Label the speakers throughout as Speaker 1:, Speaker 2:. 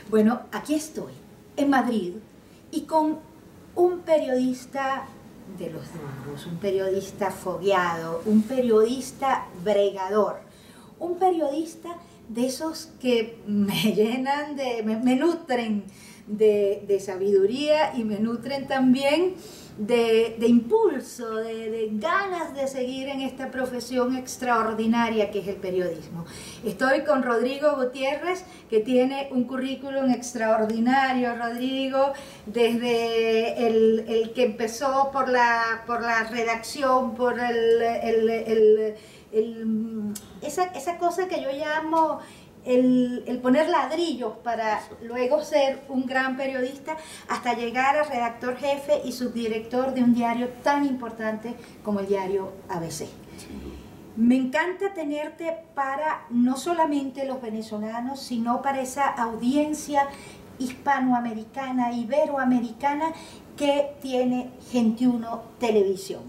Speaker 1: Bueno, aquí estoy, en Madrid, y con un periodista de los duros, un periodista fogueado, un periodista bregador, un periodista de esos que me llenan me nutren de sabiduría y me nutren también de impulso, de ganas de seguir en esta profesión extraordinaria que es el periodismo. Estoy con Rodrigo Gutiérrez, que tiene un currículum extraordinario. Rodrigo, desde el que empezó por la redacción, por esa cosa que yo llamo el poner ladrillos para luego ser un gran periodista, hasta llegar a redactor jefe y subdirector de un diario tan importante como el diario ABC. Me encanta tenerte para no solamente los venezolanos, sino para esa audiencia hispanoamericana, iberoamericana que tiene Gente1 Televisión.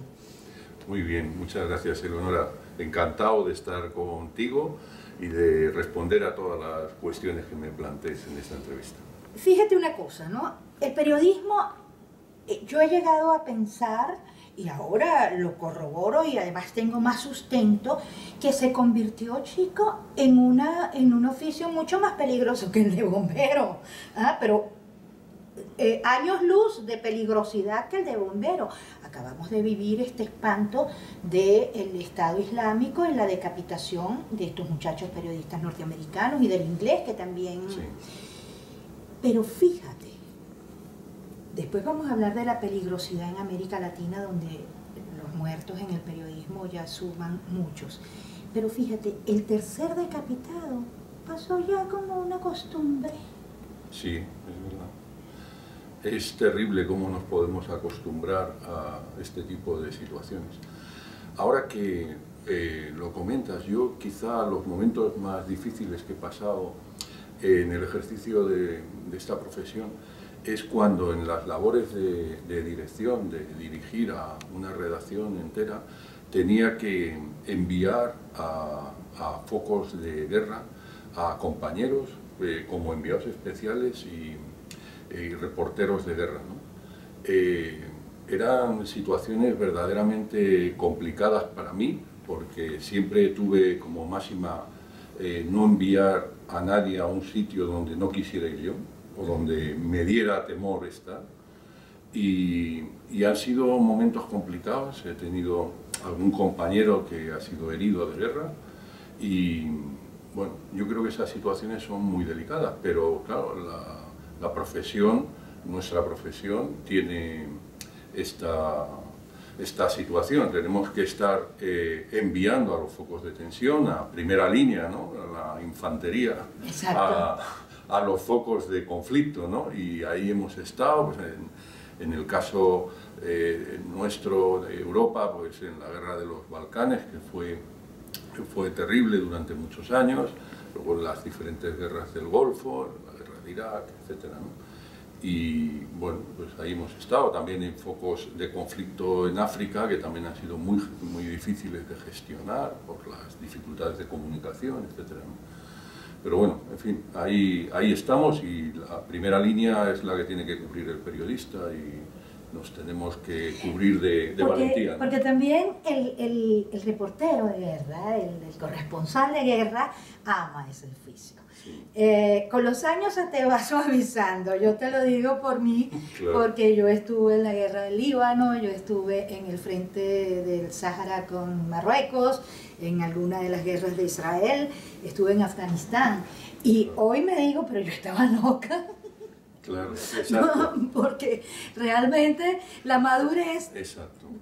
Speaker 2: Muy bien, muchas gracias, Eleonora. Encantado de estar contigo y de responder a todas las cuestiones que me plantees en esta entrevista.
Speaker 1: Fíjate una cosa, ¿no? El periodismo, yo he llegado a pensar, y ahora lo corroboro y además tengo más sustento, que se convirtió, chico, en un oficio mucho más peligroso que el de bombero. Pero años luz de peligrosidad que el de bombero. Acabamos de vivir este espanto del Estado Islámico en la decapitación de estos muchachos periodistas norteamericanos y del inglés que también... Sí. Pero fíjate, después vamos a hablar de la peligrosidad en América Latina, donde los muertos en el periodismo ya suman muchos. Pero fíjate, el tercer decapitado pasó ya como una costumbre.
Speaker 2: Sí, es verdad. Es terrible cómo nos podemos acostumbrar a este tipo de situaciones. Ahora que lo comentas, yo quizá los momentos más difíciles que he pasado en el ejercicio de esta profesión es cuando en las labores de dirección, de dirigir a una redacción entera, tenía que enviar a focos de guerra a compañeros como enviados especiales y reporteros de guerra, ¿no? Eran situaciones verdaderamente complicadas para mí, porque siempre tuve como máxima no enviar a nadie a un sitio donde no quisiera ir yo, o donde me diera temor estar. Y han sido momentos complicados. He tenido algún compañero que ha sido herido de guerra y, bueno, yo creo que esas situaciones son muy delicadas, pero claro, la profesión, nuestra profesión, tiene esta situación. Tenemos que estar enviando a los focos de tensión, a primera línea, ¿no? A la infantería, a los focos de conflicto, ¿no? Y ahí hemos estado, pues, en el caso nuestro de Europa, pues en la guerra de los Balcanes, que fue terrible durante muchos años, luego en las diferentes guerras del Golfo, la guerra de Irak, etcétera, ¿no? Y bueno, pues ahí hemos estado también en focos de conflicto en África, que también han sido muy difíciles de gestionar por las dificultades de comunicación, etcétera, ¿no? Pero bueno, en fin, ahí estamos, y la primera línea es la que tiene que cubrir el periodista y nos tenemos que cubrir de valentía, ¿no?
Speaker 1: Porque también el reportero de guerra, el corresponsal de guerra, ama ese oficio. Sí. Con los años se te va suavizando, yo te lo digo por mí, claro. Porque yo estuve en la guerra del Líbano, yo estuve en el frente del Sáhara con Marruecos, en alguna de las guerras de Israel, estuve en Afganistán, y hoy me digo, pero yo estaba loca.
Speaker 2: Claro, exacto.
Speaker 1: No, porque realmente la madurez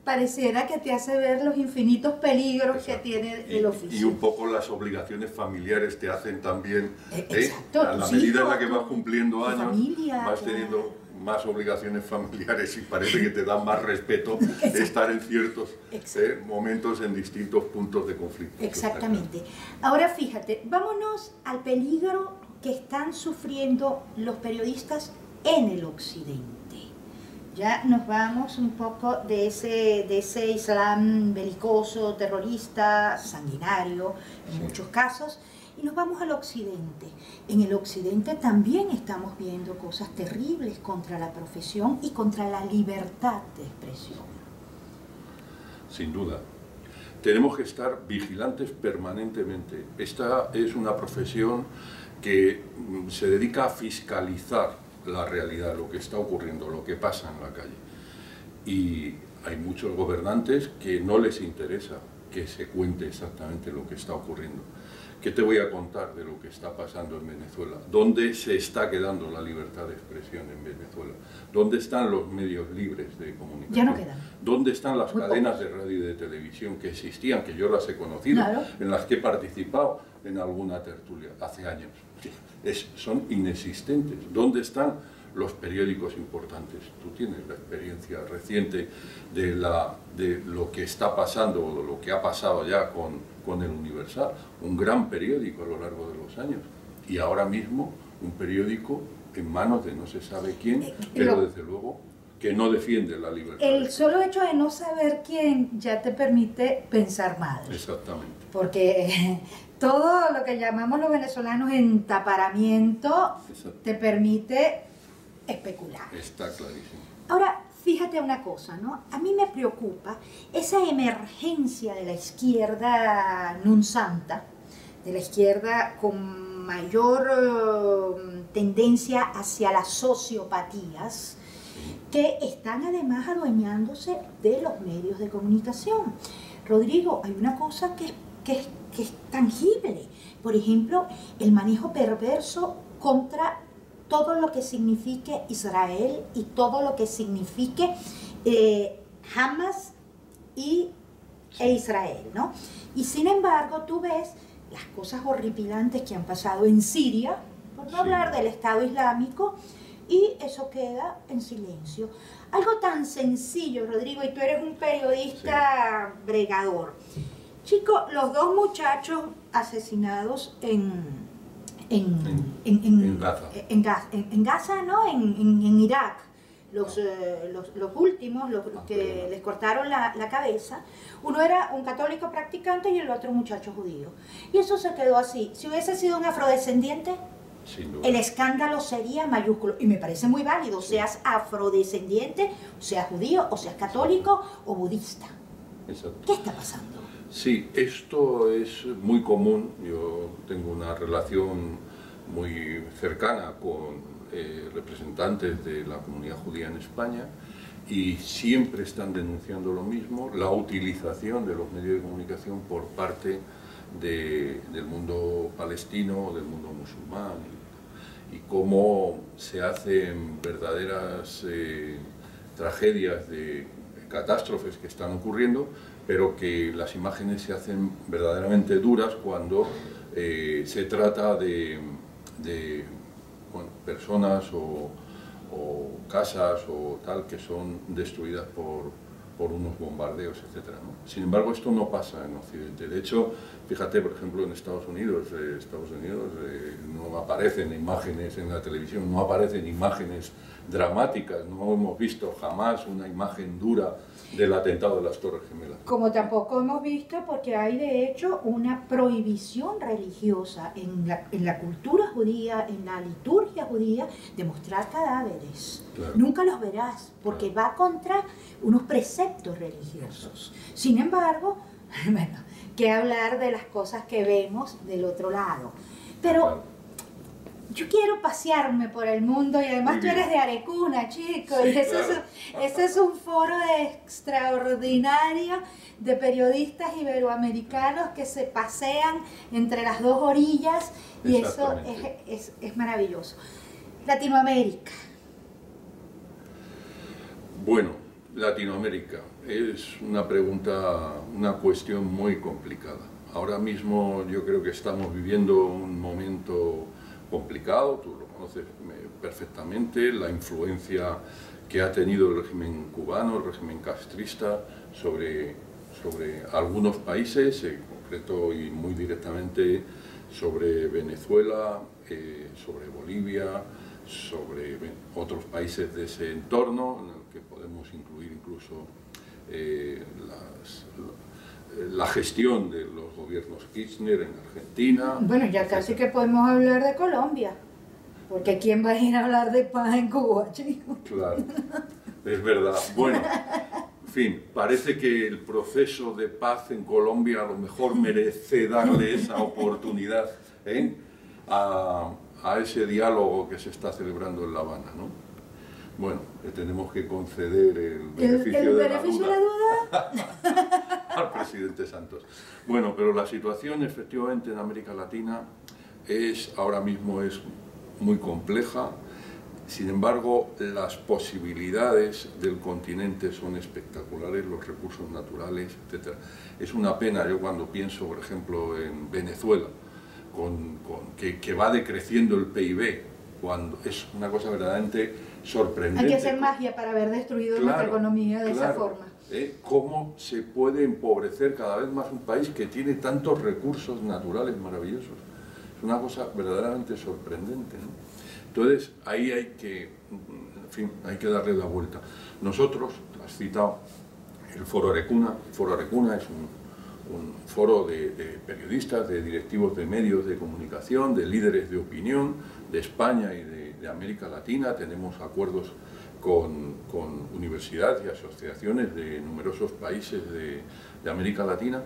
Speaker 1: pareciera que te hace ver los infinitos peligros que tiene el oficio.
Speaker 2: Y un poco las obligaciones familiares te hacen también, a la medida en la que vas cumpliendo años, vas teniendo más obligaciones familiares y parece que te dan más respeto estar en ciertos momentos en distintos puntos de conflicto.
Speaker 1: Exactamente. Ahora fíjate, vámonos al peligro que están sufriendo los periodistas en el occidente. Ya nos vamos un poco de ese Islam belicoso, terrorista, sanguinario en muchos casos, Y nos vamos al occidente. En el occidente también estamos viendo cosas terribles contra la profesión y contra la libertad de expresión.
Speaker 2: Sin duda. Tenemos que estar vigilantes permanentemente. Esta es una profesión que se dedica a fiscalizar la realidad, lo que está ocurriendo, lo que pasa en la calle. Y hay muchos gobernantes que no les interesa que se cuente exactamente lo que está ocurriendo. ¿Qué te voy a contar de lo que está pasando en Venezuela? ¿Dónde se está quedando la libertad de expresión en Venezuela? ¿Dónde están los medios libres de comunicación?
Speaker 1: Ya no quedan.
Speaker 2: ¿Dónde están las cadenas de radio y de televisión que existían, que yo las he conocido,
Speaker 1: claro,
Speaker 2: en las que he participado en alguna tertulia hace años? Son inexistentes. ¿Dónde están los periódicos importantes? Tú tienes la experiencia reciente de lo que está pasando o de lo que ha pasado ya con el Universal, un gran periódico a lo largo de los años, y ahora mismo un periódico en manos de no se sabe quién, pero desde luego que no defiende la libertad.
Speaker 1: El solo hecho de no saber quién ya te permite pensar mal.
Speaker 2: Exactamente.
Speaker 1: Porque todo lo que llamamos los venezolanos entaparamiento te permite especular.
Speaker 2: Está clarísimo.
Speaker 1: Ahora, fíjate una cosa, ¿no? A mí me preocupa esa emergencia de la izquierda non santa, de la izquierda con mayor tendencia hacia las sociopatías, que están además adueñándose de los medios de comunicación. Rodrigo, hay una cosa que es tangible. Por ejemplo, el manejo perverso contra todo lo que signifique Israel y todo lo que signifique Hamas e Israel, ¿no? Y sin embargo, tú ves las cosas horripilantes que han pasado en Siria, por no hablar del Estado Islámico, y eso queda en silencio. Algo tan sencillo, Rodrigo, y tú eres un periodista bregador. Chicos, los dos muchachos asesinados en Gaza, ¿no? En Irak, los últimos, los que les cortaron la cabeza, uno era un católico practicante y el otro un muchacho judío. Y eso se quedó así. Si hubiese sido un afrodescendiente, el escándalo sería mayúsculo. Y me parece muy válido, seas afrodescendiente, seas judío, o seas católico o budista.
Speaker 2: Exacto.
Speaker 1: ¿Qué está pasando?
Speaker 2: Sí, esto es muy común. Yo tengo una relación muy cercana con representantes de la comunidad judía en España y siempre están denunciando lo mismo, la utilización de los medios de comunicación por parte del mundo palestino, del mundo musulmán, y cómo se hacen verdaderas tragedias de catástrofes que están ocurriendo, pero que las imágenes se hacen verdaderamente duras cuando se trata de personas o casas o tal que son destruidas por unos bombardeos, etc., ¿no? Sin embargo, esto no pasa en Occidente. De hecho, fíjate, por ejemplo, en Estados Unidos no aparecen imágenes en la televisión, no aparecen imágenes dramáticas, no hemos visto jamás una imagen dura del atentado de las Torres Gemelas.
Speaker 1: Como tampoco hemos visto, porque hay de hecho una prohibición religiosa en la cultura judía, en la liturgia judía, de mostrar cadáveres.
Speaker 2: Claro.
Speaker 1: Nunca los verás, porque va contra unos preceptos religiosos. Sin embargo, bueno, que hablar de las cosas que vemos del otro lado. Pero
Speaker 2: Claro.
Speaker 1: yo quiero pasearme por el mundo y además tú eres de Arecuna, chico,
Speaker 2: Sí,
Speaker 1: y ese,
Speaker 2: claro.
Speaker 1: ese es un foro extraordinario de periodistas iberoamericanos que se pasean entre las dos orillas y eso es maravilloso. Latinoamérica.
Speaker 2: Bueno, Latinoamérica es una pregunta, una cuestión muy complicada. Ahora mismo yo creo que estamos viviendo un momento complicado, tú lo conoces perfectamente, la influencia que ha tenido el régimen cubano, el régimen castrista, sobre algunos países, en concreto y muy directamente sobre Venezuela, sobre Bolivia, sobre otros países de ese entorno, en el que podemos incluir incluso la gestión de los gobiernos Kirchner en Argentina.
Speaker 1: Bueno, ya casi que podemos hablar de Colombia, porque ¿quién va a ir a hablar de paz en Cuba, chicos?
Speaker 2: Claro, es verdad. Bueno, en fin, parece que el proceso de paz en Colombia a lo mejor merece darle esa oportunidad, ¿eh? a ese diálogo que se está celebrando en La Habana, ¿no? Bueno, le tenemos que conceder el beneficio de la duda al presidente Santos. Bueno, pero la situación efectivamente en América Latina ahora mismo es muy compleja. Sin embargo, las posibilidades del continente son espectaculares, los recursos naturales, etc. Es una pena, yo cuando pienso, por ejemplo, en Venezuela, que va decreciendo el PIB, cuando es una cosa verdaderamente sorprendente.
Speaker 1: Hay que hacer magia para haber destruido nuestra economía de esa forma.
Speaker 2: Cómo se puede empobrecer cada vez más un país que tiene tantos recursos naturales maravillosos. Es una cosa verdaderamente sorprendente, ¿no? Entonces, ahí hay que, en fin, hay que darle la vuelta. Nosotros, has citado el Foro Arecuna. El Foro Arecuna es un foro de periodistas, de directivos de medios de comunicación, de líderes de opinión de España y de América Latina. Tenemos acuerdos con universidades y asociaciones de numerosos países de América Latina,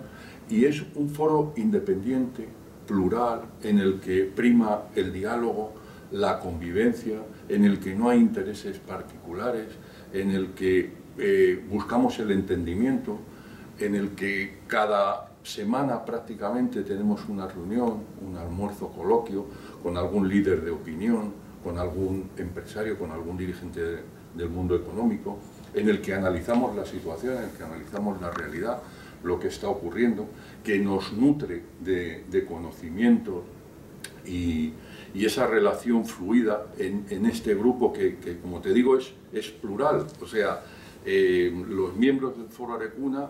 Speaker 2: y es un foro independiente, plural, en el que prima el diálogo, la convivencia, en el que no hay intereses particulares, en el que buscamos el entendimiento, en el que cada semana prácticamente tenemos una reunión, un almuerzo coloquio con algún líder de opinión, con algún empresario, con algún dirigente del mundo económico, en el que analizamos la situación, en el que analizamos la realidad, lo que está ocurriendo, que nos nutre de conocimiento y esa relación fluida en este grupo que, como te digo, es plural. O sea, los miembros del Foro Arecuna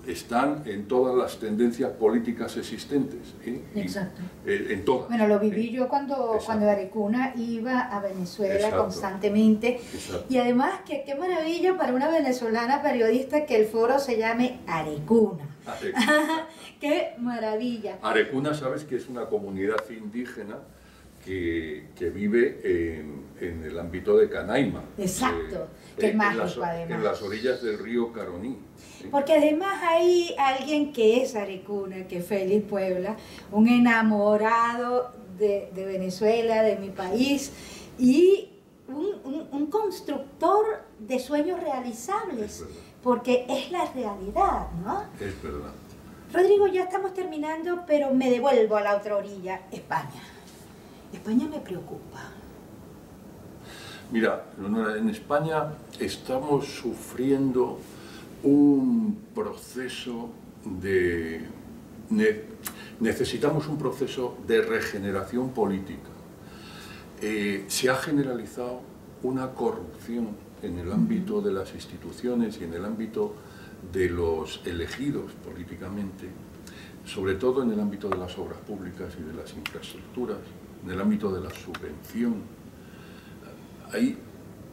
Speaker 2: están en todas las tendencias políticas existentes.
Speaker 1: Exacto.
Speaker 2: En todas.
Speaker 1: Bueno, lo viví yo cuando Arecuna iba a Venezuela constantemente.
Speaker 2: Exacto.
Speaker 1: Y además, que qué maravilla para una venezolana periodista que el foro se llame Arecuna. ¡Qué maravilla!
Speaker 2: Arecuna, sabes que es una comunidad indígena que vive en el ámbito de Canaima.
Speaker 1: Exacto, que es mágico además.
Speaker 2: En las orillas del río Caroní. ¿Sí?
Speaker 1: Porque además hay alguien que es Arecuna, que es Félix Puebla, un enamorado de Venezuela, de mi país, y un constructor de sueños realizables, porque es la realidad, ¿no?
Speaker 2: Es verdad.
Speaker 1: Rodrigo, ya estamos terminando, pero me devuelvo a la otra orilla, España. España me preocupa.
Speaker 2: Mira, Leonora, en España estamos sufriendo un proceso necesitamos un proceso de regeneración política. Se ha generalizado una corrupción en el ámbito de las instituciones y en el ámbito de los elegidos políticamente, sobre todo en el ámbito de las obras públicas y de las infraestructuras, en el ámbito de la subvención. Ahí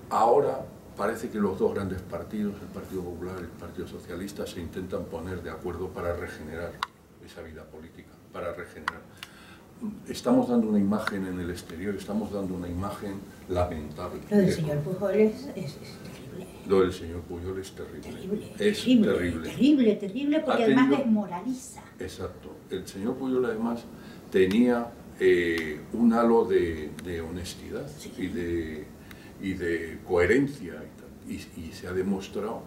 Speaker 2: ahora parece que los dos grandes partidos, el Partido Popular y el Partido Socialista, se intentan poner de acuerdo para regenerar esa vida política, para regenerar. Estamos dando una imagen en el exterior, estamos dando una imagen lamentable.
Speaker 1: Lo del señor Pujol es terrible.
Speaker 2: Lo del señor Pujol es terrible.
Speaker 1: Terrible, porque además desmoraliza.
Speaker 2: Exacto. El señor Pujol además tenía un halo de honestidad, sí, y de coherencia, y se ha demostrado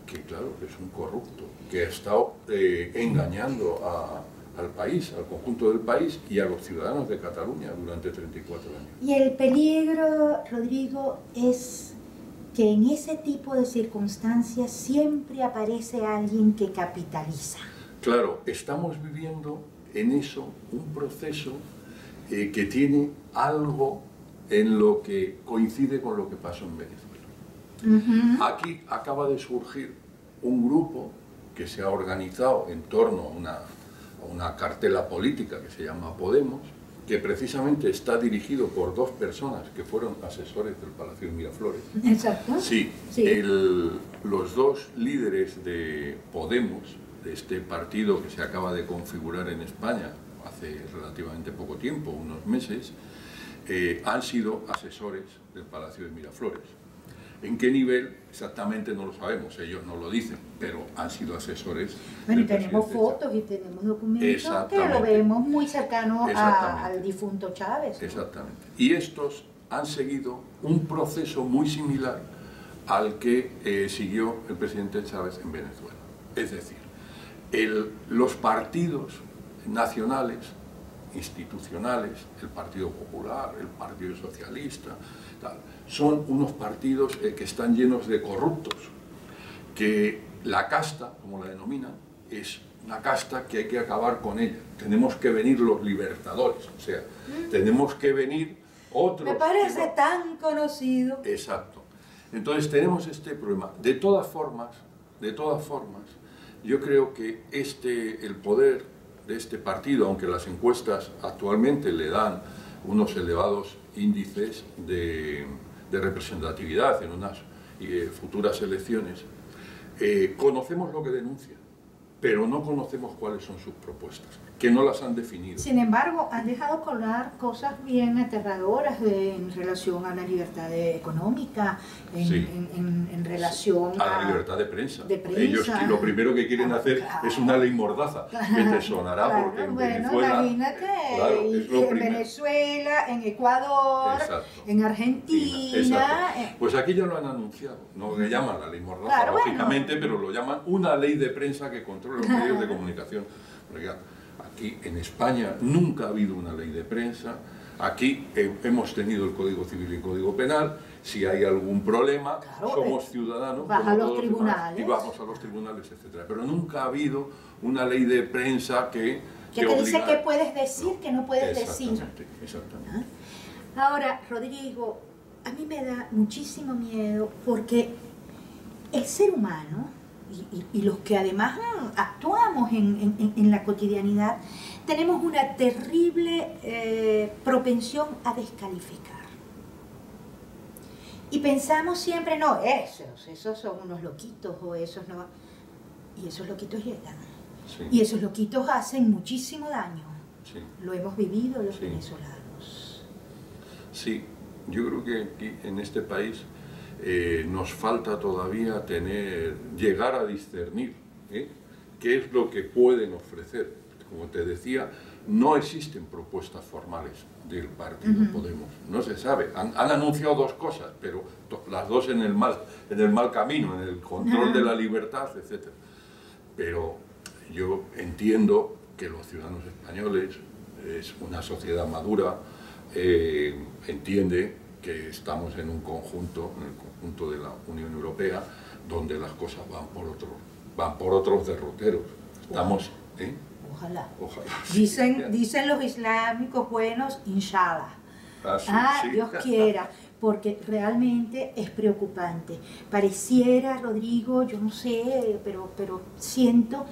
Speaker 2: que, claro, que es un corrupto, que ha estado engañando al país, al conjunto del país y a los ciudadanos de Cataluña durante 34 años.
Speaker 1: Y el peligro, Rodrigo, es que en ese tipo de circunstancias siempre aparece alguien que capitaliza.
Speaker 2: Claro, estamos viviendo en eso un proceso que tiene algo en lo que coincide con lo que pasó en Venezuela. Aquí acaba de surgir un grupo que se ha organizado en torno a una cartela política que se llama Podemos, que precisamente está dirigido por dos personas que fueron asesores del Palacio de Miraflores.
Speaker 1: Exacto.
Speaker 2: Sí,
Speaker 1: sí.
Speaker 2: los dos líderes de Podemos, de este partido que se acaba de configurar en España hace relativamente poco tiempo, unos meses, han sido asesores del Palacio de Miraflores. ¿En qué nivel? Exactamente no lo sabemos, ellos no lo dicen, pero han sido asesores.
Speaker 1: Bueno, y tenemos fotos y tenemos documentos que lo vemos muy cercano al difunto Chávez, ¿no?
Speaker 2: Exactamente. Y estos han seguido un proceso muy similar al que siguió el presidente Chávez en Venezuela. Es decir, los partidos nacionales, institucionales, el Partido Popular, el Partido Socialista, tal, son unos partidos que están llenos de corruptos, que la casta, como la denominan, es una casta que hay que acabar con ella. Tenemos que venir los libertadores, o sea, tenemos que venir otros...
Speaker 1: Me parece tan conocido.
Speaker 2: Exacto. Entonces tenemos este problema. De todas formas, yo creo que el poder de este partido, aunque las encuestas actualmente le dan unos elevados índices de representatividad en unas futuras elecciones, conocemos lo que denuncia, pero no conocemos cuáles son sus propuestas, que no las han definido.
Speaker 1: Sin embargo, han dejado colar cosas bien aterradoras en relación a la libertad económica, en relación
Speaker 2: a la libertad de prensa.
Speaker 1: Ellos
Speaker 2: lo primero que quieren hacer es una ley mordaza, que te sonará porque en Venezuela...
Speaker 1: Imagínate,
Speaker 2: en
Speaker 1: Venezuela, en Ecuador, en Argentina...
Speaker 2: Pues aquí ya lo han anunciado, no le llaman la ley mordaza, lógicamente, pero lo llaman una ley de prensa que controla los medios de comunicación. Porque aquí en España nunca ha habido una ley de prensa, aquí hemos tenido el Código Civil y el Código Penal, si hay algún problema, somos ciudadanos,
Speaker 1: vas a los tribunales,
Speaker 2: y vamos a los tribunales, etc. Pero nunca ha habido una ley de prensa que
Speaker 1: te dice qué puedes decir, qué no puedes decir.
Speaker 2: Exactamente.
Speaker 1: Ahora, Rodrigo, a mí me da muchísimo miedo porque el ser humano, y los que además actuamos en la cotidianidad, tenemos una terrible propensión a descalificar. Y pensamos siempre, no, esos son unos loquitos, o esos no... Y esos loquitos llegan.
Speaker 2: Sí.
Speaker 1: Y esos loquitos hacen muchísimo daño.
Speaker 2: Sí.
Speaker 1: Lo hemos vivido los venezolanos.
Speaker 2: Sí, yo creo que aquí en este país nos falta todavía llegar a discernir qué es lo que pueden ofrecer. Como te decía, no existen propuestas formales del partido Podemos, no se sabe. Han anunciado dos cosas, pero las dos en el mal camino, en el control de la libertad, etc. Pero yo entiendo que los ciudadanos españoles, es una sociedad madura, entiende que estamos en un conjunto, en el conjunto de la Unión Europea, donde las cosas van por otros derroteros. Estamos...
Speaker 1: Ojalá.
Speaker 2: Sí.
Speaker 1: Dicen los islámicos buenos, inshallah.
Speaker 2: Sí.
Speaker 1: Dios quiera, porque realmente es preocupante. Pareciera, Rodrigo, yo no sé, pero siento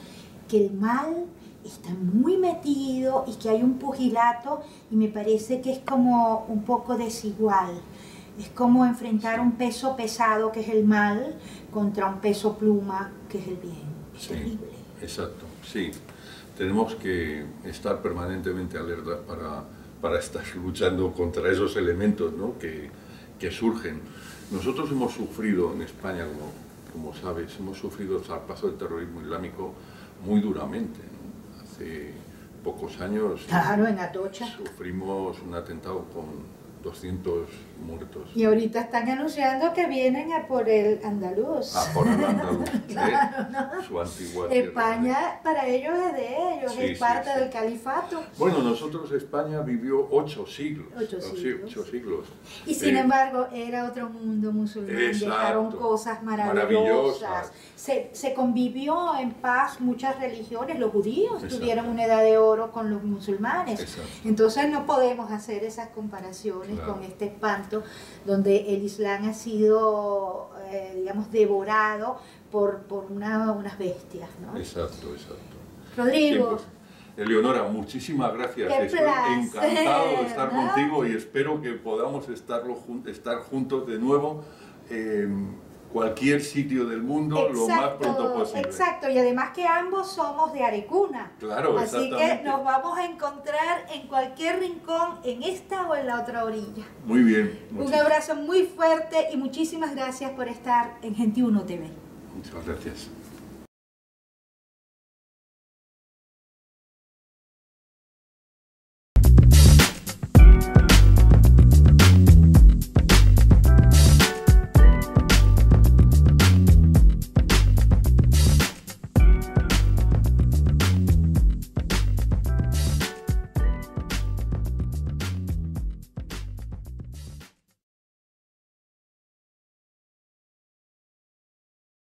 Speaker 1: que el mal está muy metido y que hay un pugilato, y me parece que es como un poco desigual. Es como enfrentar un peso pesado, que es el mal, contra un peso pluma, que es el bien. Es terrible.
Speaker 2: Exacto, sí. Tenemos que estar permanentemente alertas para estar luchando contra esos elementos, ¿no?, que surgen. Nosotros hemos sufrido en España, como sabes, hemos sufrido el zarpazo del terrorismo islámico muy duramente, ¿no? Hace pocos años
Speaker 1: en Atocha
Speaker 2: sufrimos un atentado con 200 muertos.
Speaker 1: Y ahorita están anunciando que vienen a por el andaluz.
Speaker 2: Por el andaluz.
Speaker 1: Claro, ¿no?
Speaker 2: Su antigua
Speaker 1: España
Speaker 2: tierra.
Speaker 1: Para ellos es de ellos, es parte del califato.
Speaker 2: Bueno, nosotros, España vivió 8 siglos.
Speaker 1: 8 siglos.
Speaker 2: 8 siglos.
Speaker 1: Y sin embargo, era otro mundo musulmán. Dejaron cosas maravillosas. Se convivió en paz muchas religiones. Los judíos tuvieron una edad de oro con los musulmanes. Entonces no podemos hacer esas comparaciones con este espanto donde el Islam ha sido, digamos, devorado por unas bestias, ¿no?
Speaker 2: Exacto.
Speaker 1: Rodrigo.
Speaker 2: Sí, pues, Eleonora, muchísimas gracias. Estoy encantado de estar contigo y espero que podamos estar juntos de nuevo. cualquier sitio del mundo lo más pronto posible.
Speaker 1: Exacto, y además que ambos somos de Arecuna.
Speaker 2: Claro,
Speaker 1: así
Speaker 2: exactamente.
Speaker 1: que nos vamos a encontrar en cualquier rincón, en esta o en la otra orilla.
Speaker 2: Muy bien.
Speaker 1: Un abrazo muy fuerte y muchísimas gracias por estar en Gente 1 TV.
Speaker 2: Muchas gracias.